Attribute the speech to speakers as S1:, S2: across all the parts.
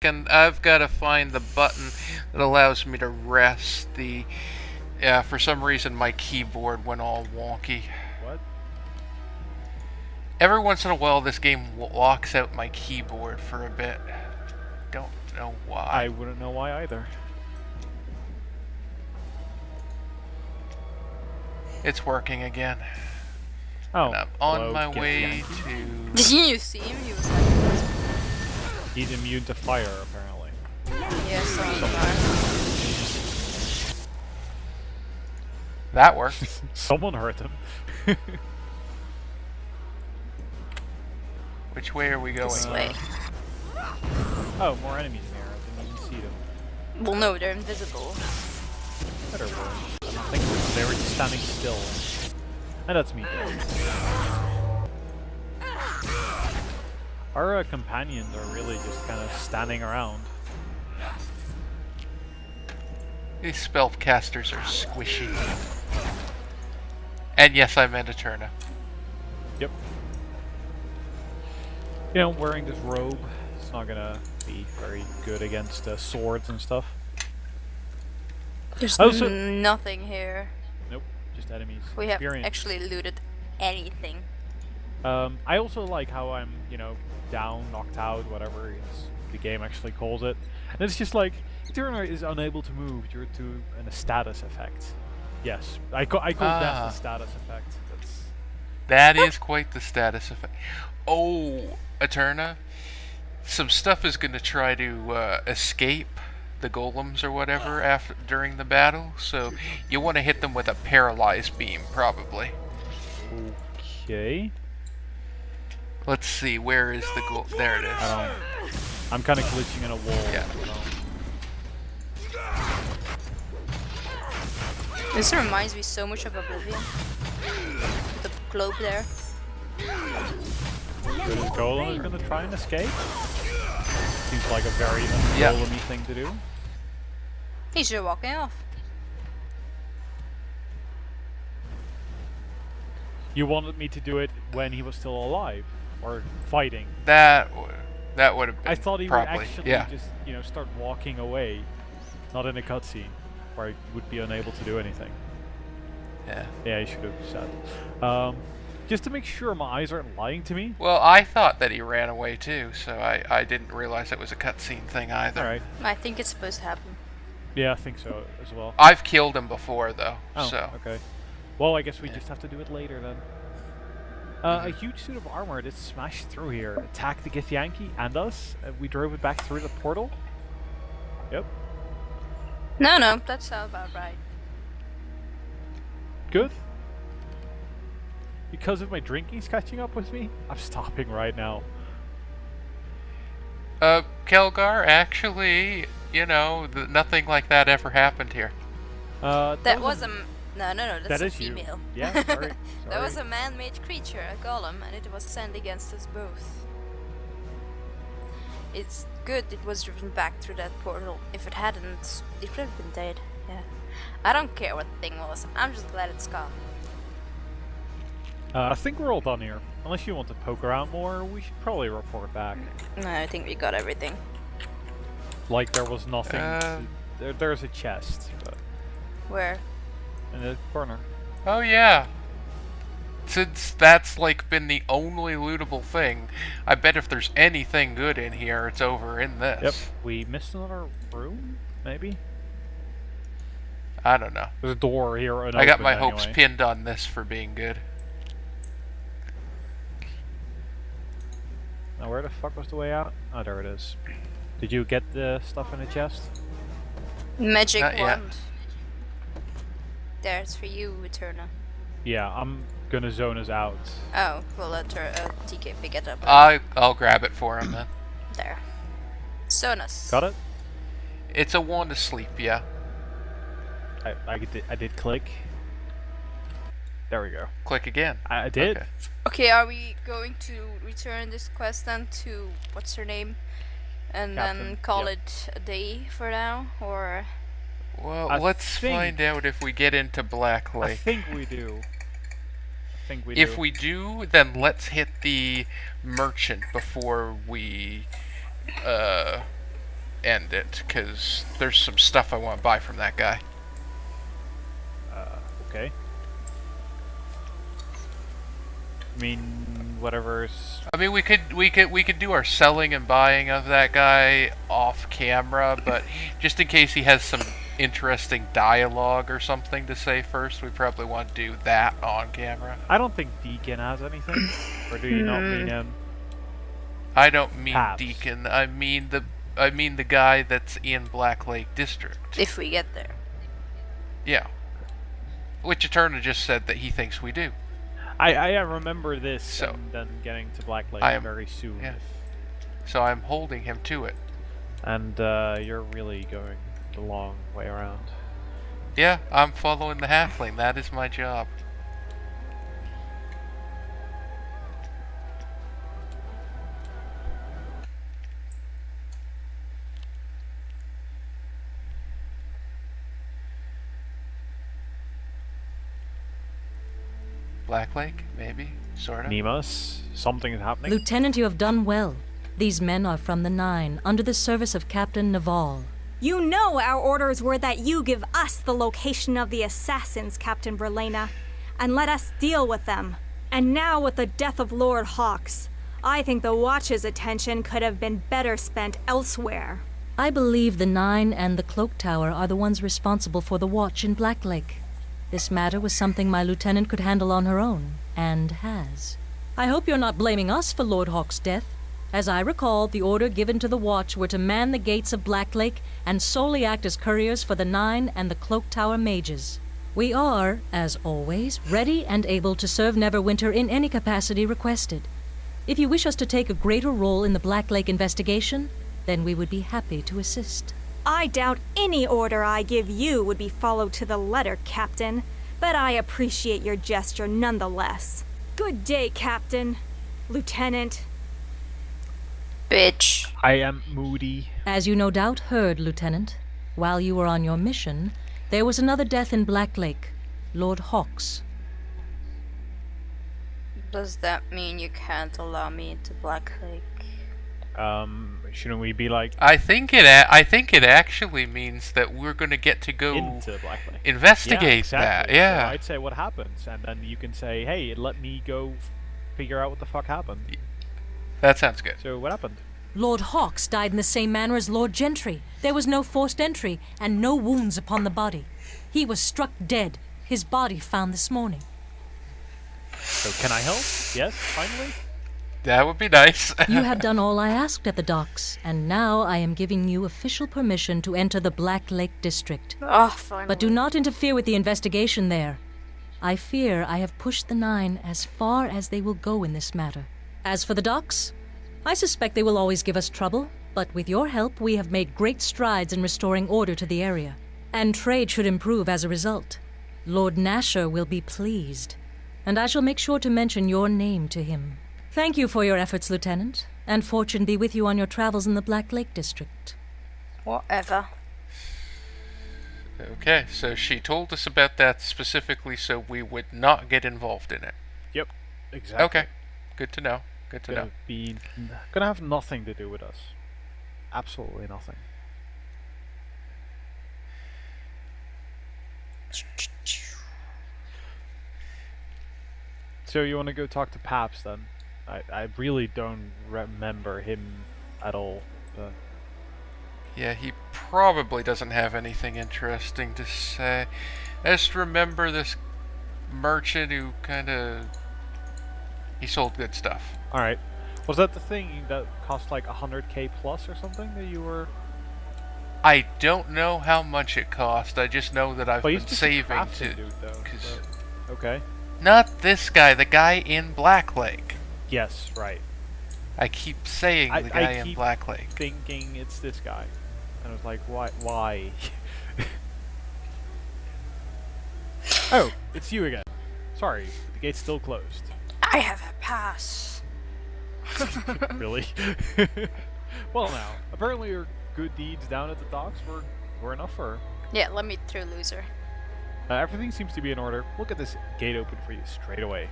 S1: And I've got to find the button that allows me to rest the... Yeah, for some reason my keyboard went all wonky.
S2: What?
S1: Every once in a while this game locks out my keyboard for a bit. Don't know why.
S2: I wouldn't know why either.
S1: It's working again.
S2: Oh,
S1: And I'm on
S2: hello,
S1: my
S2: Get
S1: way
S2: Yankee.
S1: to...
S3: Did you see him? He was like,
S2: He's immune to fire, apparently.
S3: yeah, so
S1: That worked.
S2: Someone hurt him.
S1: Which way are we going?
S3: this way.
S2: Oh, more enemies in here. I didn't even see them.
S3: Well, no, they're invisible.
S2: Better word. I don't think they were just standing still. And that's me. Our companions are really just kind of standing around.
S1: These spellcasters are squishy. And yes, I meant Eterna.
S2: Yep. You know, wearing this robe, it's not gonna be very good against swords and stuff.
S3: There's
S2: Also-
S3: nothing here.
S2: Nope, just enemies.
S3: We have
S2: Experience.
S3: actually looted anything.
S2: I also like how I'm, you know, down, knocked out, whatever the game actually calls it. And it's just like, Eterna is unable to move due to a status effect. Yes, I call that the status effect.
S1: That is quite the status effect. Oh, Eterna, some stuff is going to try to escape the golems or whatever during the battle, so you want to hit them with a paralyzed beam, probably.
S2: Okay.
S1: Let's see, where is the golem? There it is.
S2: I'm kind of glitching in a wall.
S1: Yeah.
S3: This reminds me so much of Oblivion. With the globe there.
S2: Good as Golem is going to try and escape. Seems like a very
S1: Yeah.
S2: un-golemy thing to do.
S3: He's just walking off.
S2: You wanted me to do it when he was still alive, or fighting.
S1: That would have been
S2: I thought he
S1: probably,
S2: would actually
S1: yeah.
S2: just, you know, start walking away, not in a cutscene, where he would be unable to do anything.
S1: Yeah.
S2: Yeah, he should have said. Just to make sure my eyes aren't lying to me.
S1: Well, I thought that he ran away too, so I didn't realize it was a cutscene thing either.
S2: All right.
S3: I think it's supposed to happen.
S2: Yeah, I think so as well.
S1: I've killed him before though,
S2: Oh,
S1: so.
S2: okay. Well, I guess we
S1: Yeah.
S2: just have to do it later then. A huge suit of armor that smashed through here, attacked the Githyanki and us. We drove it back through the portal. Yep.
S3: No, that sounds about right.
S2: Good. Because of my drinking's catching up with me, I'm stopping right now.
S1: Kelgar, actually, you know, nothing like that ever happened here.
S3: That was a... No, that's
S2: That
S3: a
S2: is you.
S3: female.
S2: Yeah, sorry.
S3: That was a man-made creature, a golem, and it was sent against us both. It's good it was driven back through that portal. If it hadn't, it would have been dead. Yeah. I don't care what the thing was. I'm just glad it's gone.
S2: I think we're all done here. Unless you want to poke around more, we should probably report back.
S3: No, I think we got everything.
S2: Like there was nothing. There's a chest, but
S3: Where?
S2: in the corner.
S1: Oh yeah. Since that's like been the only lootable thing, I bet if there's anything good in here, it's over in this.
S2: Yep. We missed another room, maybe.
S1: I don't know.
S2: There's a door here.
S1: I got my
S2: anyway.
S1: hopes pinned on this for being good.
S2: Now where the fuck was the way out? Oh, there it is. Did you get the stuff in the chest?
S3: Magic
S1: Not yet.
S3: wand. There's for you, Eterna.
S2: Yeah, I'm gonna zone us out.
S3: Oh, well let her TK pick it up.
S1: I'll grab it for him then.
S3: There. Sonus.
S2: Got it?
S1: It's a wand to sleep, yeah.
S2: I did click. There we go.
S1: Click again.
S2: I did.
S1: Okay.
S3: Okay, are we going to return this quest then to what's her name? And
S2: Captain,
S3: then call
S2: yep.
S3: it a day for now? Or
S1: Well,
S2: I
S1: let's
S2: think-
S1: find out if we get into Black
S2: I
S1: Lake.
S2: think we do.
S1: If we do, then let's hit the merchant before we end it, because there's some stuff I want to buy from that guy.
S2: Okay. I mean, whatever's...
S1: I mean, we could do our selling and buying of that guy off camera, but just in case he has some interesting dialogue or something to say first, we probably want to do that on camera.
S2: I don't think Deacon has anything. Or do you not mean him?
S1: I don't mean
S2: Perhaps.
S1: Deacon. I mean the guy that's in Black Lake District.
S3: If we get there.
S1: Yeah. Which Eterna just said that he thinks we do.
S2: I remember this
S1: So,
S2: and then getting to Black Lake very soon.
S1: Yeah. So I'm holding him to it.
S2: And you're really going the long way around.
S1: Yeah, I'm following the halfling. That is my job. Black Lake, maybe, sort of.
S2: Nemus, something is happening.
S4: Lieutenant, you have done well. These men are from the Nine, under the service of Captain Naval.
S5: You know our orders were that you give us the location of the assassins, Captain Berlena, and let us deal with them. And now with the death of Lord Hawks, I think the Watch's attention could have been better spent elsewhere.
S4: I believe the Nine and the Cloak Tower are the ones responsible for the watch in Black Lake. This matter was something my lieutenant could handle on her own, and has. I hope you're not blaming us for Lord Hawk's death. As I recall, the order given to the watch were to man the gates of Black Lake and solely act as couriers for the Nine and the Cloak Tower mages. We are, as always, ready and able to serve Neverwinter in any capacity requested. If you wish us to take a greater role in the Black Lake investigation, then we would be happy to assist.
S5: I doubt any order I give you would be followed to the letter, Captain, but I appreciate your gesture nonetheless. Good day, Captain. Lieutenant.
S3: Bitch.
S2: I am moody.
S4: As you no doubt heard, Lieutenant, while you were on your mission, there was another death in Black Lake, Lord Hawks.
S3: Does that mean you can't allow me into Black Lake?
S2: Shouldn't we be like
S1: I think it actually means that we're going to get to go
S2: into Black Lake?
S1: investigate
S2: Yeah, exactly.
S1: that. Yeah.
S2: So I'd say what happens, and then you can say, hey, let me go figure out what the fuck happened.
S1: That sounds good.
S2: So what happened?
S4: Lord Hawks died in the same manner as Lord Gentry. There was no forced entry, and no wounds upon the body. He was struck dead, his body found this morning.
S2: So can I help? Yes, finally?
S1: That would be nice.
S4: You have done all I asked at the docks, and now I am giving you official permission to enter the Black Lake District.
S3: Oh, finally.
S4: But do not interfere with the investigation there. I fear I have pushed the Nine as far as they will go in this matter. As for the docks, I suspect they will always give us trouble, but with your help we have made great strides in restoring order to the area. And trade should improve as a result. Lord Nasher will be pleased, and I shall make sure to mention your name to him. Thank you for your efforts, Lieutenant, and fortune be with you on your travels in the Black Lake District.
S3: Whatever.
S1: Okay, so she told us about that specifically so we would not get involved in it.
S2: Yep, exactly.
S1: Okay, good to know. Good to know.
S2: Gonna have nothing to do with us. Absolutely nothing. So you want to go talk to Paps then? I really don't remember him at all. But
S1: Yeah, he probably doesn't have anything interesting to say. I just remember this merchant who he sold good stuff.
S2: alright. Was that the thing that cost like 100k plus or something that you were...
S1: I don't know how much it cost. I just know that I've
S2: Well, he's
S1: been
S2: just a
S1: saving
S2: crafting
S1: to.
S2: dude, though,
S1: 'cause-
S2: but- Okay.
S1: Not this guy, the guy in Black Lake.
S2: Yes, right.
S1: I keep saying the guy in
S2: keep
S1: Black Lake.
S2: thinking it's this guy. And I was like, why? Oh, it's you again. Sorry, the gate's still closed.
S3: I have a pass.
S2: Really? Well now, apparently your good deeds down at the docks were enough for her.
S3: Yeah, let me through, loser.
S2: Everything seems to be in order. We'll get this gate open for you straight away.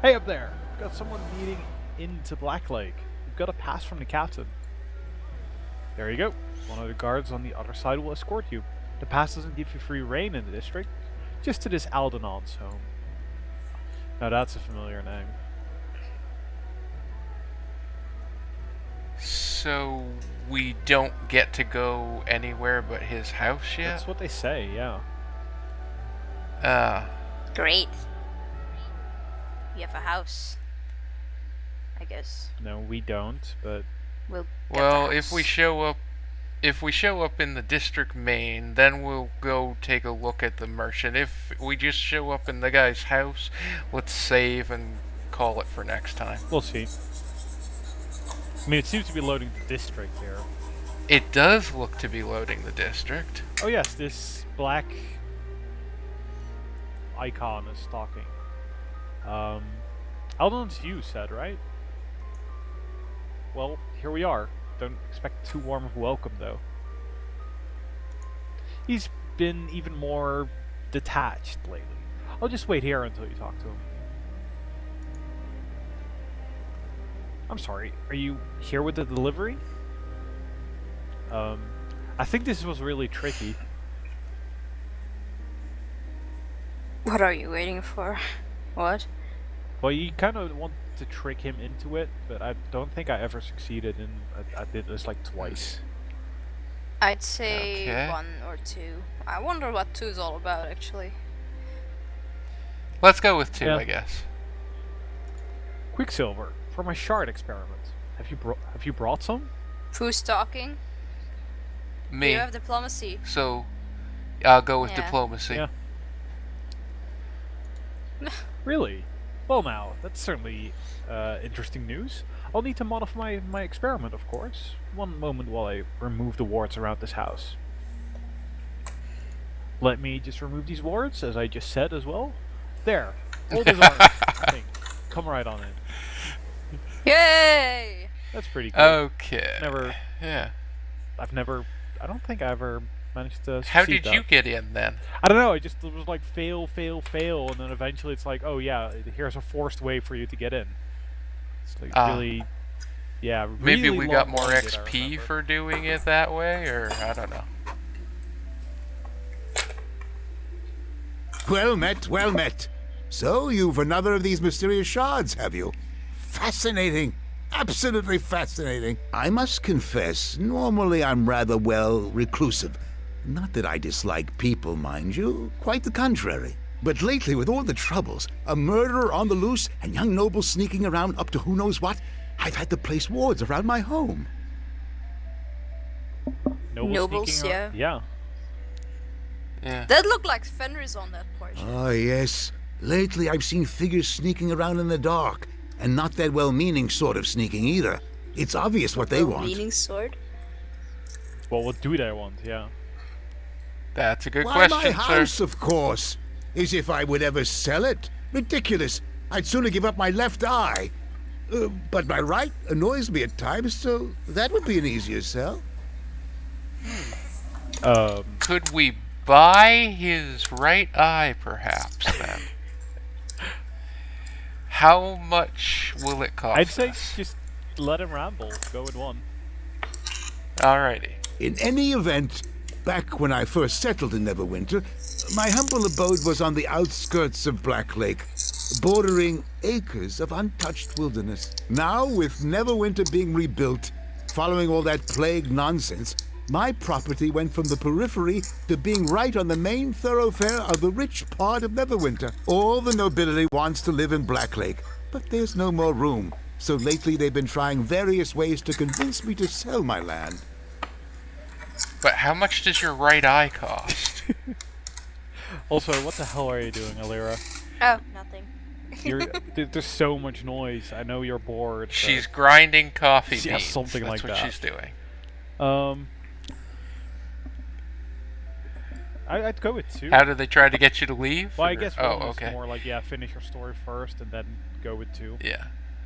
S2: Hey up there! We've got someone leading into Black Lake. We've got a pass from the captain. There you go. One of the guards on the other side will escort you. The pass doesn't give you free reign in the district, just to this Aldenon's home. Now that's a familiar name.
S1: So we don't get to go anywhere but his house yet?
S2: That's what they say, yeah.
S3: Great. You have a house. I guess.
S2: No, we don't, but
S3: We'll get
S1: Well,
S3: the
S1: if we
S3: house.
S1: show up in the district main, then we'll go take a look at the merchant. If we just show up in the guy's house, let's save and call it for next time.
S2: we'll see. I mean, it seems to be loading the district here.
S1: It does look to be loading the district.
S2: Oh yes, this black icon is talking. Aldenon's you said, right? Well, here we are. Don't expect too warm of a welcome, though. He's been even more detached lately. I'll just wait here until you talk to him. I'm sorry, are you here with the delivery? I think this was really tricky.
S3: What are you waiting for? What?
S2: Well, you kind of want to trick him into it, but I don't think I ever succeeded, and I did this like twice.
S3: I'd say
S1: Okay.
S3: 1 or 2. I wonder what 2 is all about, actually.
S1: Let's go with 2,
S2: Yeah.
S1: I guess.
S2: Quicksilver for my shard experiment. Have you brought some?
S3: Who's talking?
S1: Me.
S3: You have diplomacy.
S1: So, I'll go with
S3: Yeah.
S1: diplomacy.
S2: Yeah. Really? Well, now that's certainly interesting news. I'll need to modify my experiment, of course. One moment while I remove the wards around this house. Let me just remove these wards, as I just said as well. There. All disarmed. I think. Come right on in.
S3: Yay!
S2: That's pretty cool.
S1: Okay. Yeah.
S2: I don't think I ever managed to
S1: How
S2: succeed
S1: did you
S2: that.
S1: get in then?
S2: I don't know, it was like fail, and then eventually it's like, oh yeah, here's a forced way for you to get in. It's like really, yeah,
S1: Maybe
S2: really
S1: we got more
S2: long-winded, I
S1: XP
S2: remember.
S1: for doing it that way, or I don't know.
S6: Well met, well met. So, you've another of these mysterious shards, have you? Fascinating. Absolutely fascinating. I must confess, normally I'm rather, reclusive. Not that I dislike people, mind you. Quite the contrary. But lately, with all the troubles, a murderer on the loose and young nobles sneaking around up to who knows what, I've had to place wards around my home.
S3: Nobles,
S2: sneaking around- yeah.
S1: Yeah.
S3: That looked like Fenris on that portion.
S6: Ah, yes. Lately, I've seen figures sneaking around in the dark. And not that well-meaning sort of sneaking either. It's obvious what they want.
S3: Leaning sword?
S2: Well, what do they want? Yeah.
S1: That's a good
S6: Why, my
S1: question,
S6: house,
S1: sir.
S6: of course. As if I would ever sell it. Ridiculous. I'd sooner give up my left eye. But my right annoys me at times, so that would be an easier sell.
S1: Could we buy his right eye, perhaps, then? How much will it cost
S2: I'd say
S1: us?
S2: just let him ramble. Go with one.
S1: Alrighty.
S6: In any event, back when I first settled in Neverwinter, my humble abode was on the outskirts of Black Lake, bordering acres of untouched wilderness. Now, with Neverwinter being rebuilt, following all that plague nonsense, my property went from the periphery to being right on the main thoroughfare of the rich part of Neverwinter. All the nobility wants to live in Black Lake, but there's no more room. So lately they've been trying various ways to convince me to sell my land.
S1: But how much does your right eye cost?
S2: Also, what the hell are you doing, Alira?
S3: Oh, nothing.
S2: There's so much noise. I know you're bored. so-
S1: She's grinding coffee
S2: Yeah,
S1: beans.
S2: something
S1: That's
S2: like
S1: what
S2: that.
S1: she's doing.
S2: I'd go with 2.
S1: How did they try to get you to leave?
S2: Well, I
S1: or-
S2: guess
S1: Oh,
S2: one was
S1: okay.
S2: more like, yeah, finish your story first and then go with 2.
S1: Yeah.